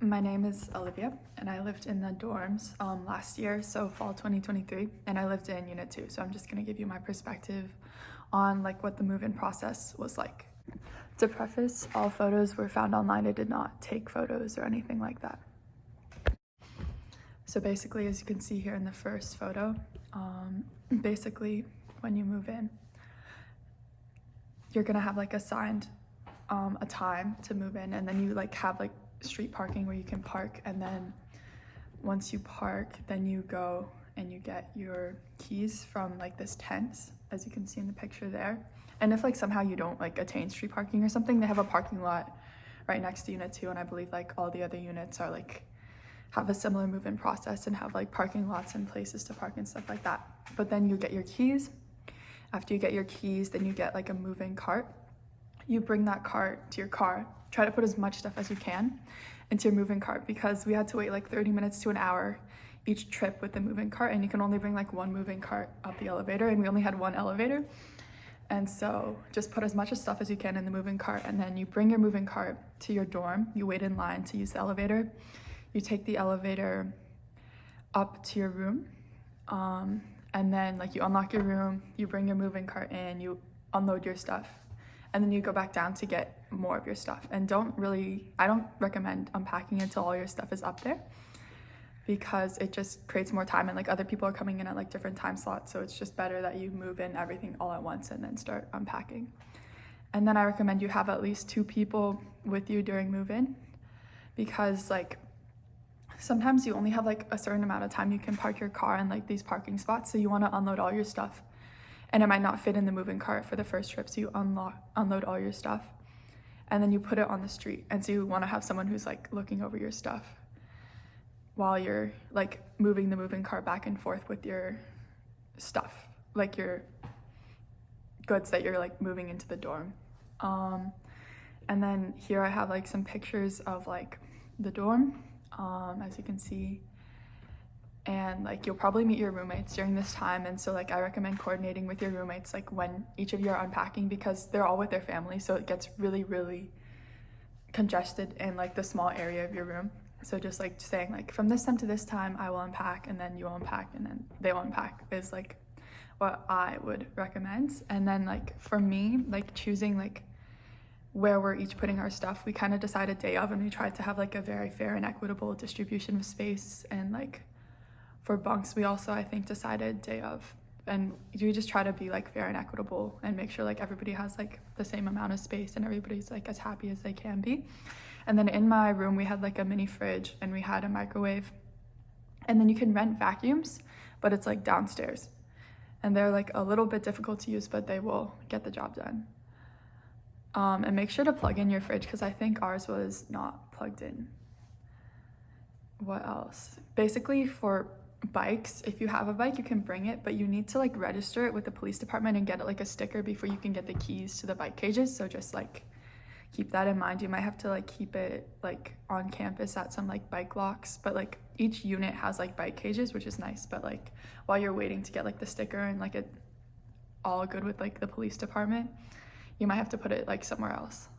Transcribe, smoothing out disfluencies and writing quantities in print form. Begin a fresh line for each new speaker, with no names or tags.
My name is Olivia, and I lived in the dorms last year, so fall 2023, and I lived in Unit 2. So I'm just gonna give you my perspective on like what the move-in process was like. To preface, all photos were found online. I did not take photos or anything like that. So basically, as you can see here in the first photo, basically when you move in, you're gonna have like assigned a time to move in, and then you like have like street parking where you can park, and then once you park, then you go and you get your keys from like this tent, as you can see in the picture there. And if like somehow you don't like attain street parking or something, they have a parking lot right next to Unit 2, and I believe like all the other units are like have a similar move-in process and have like parking lots and places to park and stuff like that. But then you get your keys. After you get your keys, then you get like a move-in cart. You bring that cart to your car. Try to put as much stuff as you can into your moving cart, because we had to wait like 30 minutes to an hour each trip with the moving cart, and you can only bring like one moving cart up the elevator, and we only had one elevator. And so just put as much stuff as you can in the moving cart, and then you bring your moving cart to your dorm. You wait in line to use the elevator. You take the elevator up to your room, and then like you unlock your room, you bring your moving cart in, you unload your stuff, and then you go back down to get more of your stuff. And I don't recommend unpacking until all your stuff is up there, because it just creates more time, and like other people are coming in at like different time slots. So it's just better that you move in everything all at once and then start unpacking. And then I recommend you have at least 2 people with you during move-in, because like sometimes you only have like a certain amount of time you can park your car in like these parking spots. So you want to unload all your stuff, and it might not fit in the moving cart for the first trip. So you unload all your stuff, and then you put it on the street. And so you want to have someone who's like looking over your stuff while you're like moving the moving cart back and forth with your stuff, like your goods that you're like moving into the dorm. And then here I have like some pictures of like the dorm, as you can see. And like you'll probably meet your roommates during this time, and so like I recommend coordinating with your roommates like when each of you are unpacking, because they're all with their family, so it gets really congested in like the small area of your room. So just like saying like from this time to this time I will unpack, and then you will unpack, and then they will unpack, is like what I would recommend. And then like for me, like choosing like where we're each putting our stuff, we kind of decided day of, and we tried to have like a very fair and equitable distribution of space. And like for bunks, we also I think decided day of, and you just try to be like fair and equitable and make sure like everybody has like the same amount of space and everybody's like as happy as they can be. And then in my room we had like a mini fridge, and we had a microwave, and then you can rent vacuums, but it's like downstairs, and they're like a little bit difficult to use, but they will get the job done. And make sure to plug in your fridge, because I think ours was not plugged in. What else? Basically for bikes, if you have a bike you can bring it, but you need to like register it with the police department and get it like a sticker before you can get the keys to the bike cages. So just like keep that in mind. You might have to like keep it like on campus at some like bike locks, but like each unit has like bike cages, which is nice. But like while you're waiting to get like the sticker and like it all good with like the police department, you might have to put it like somewhere else.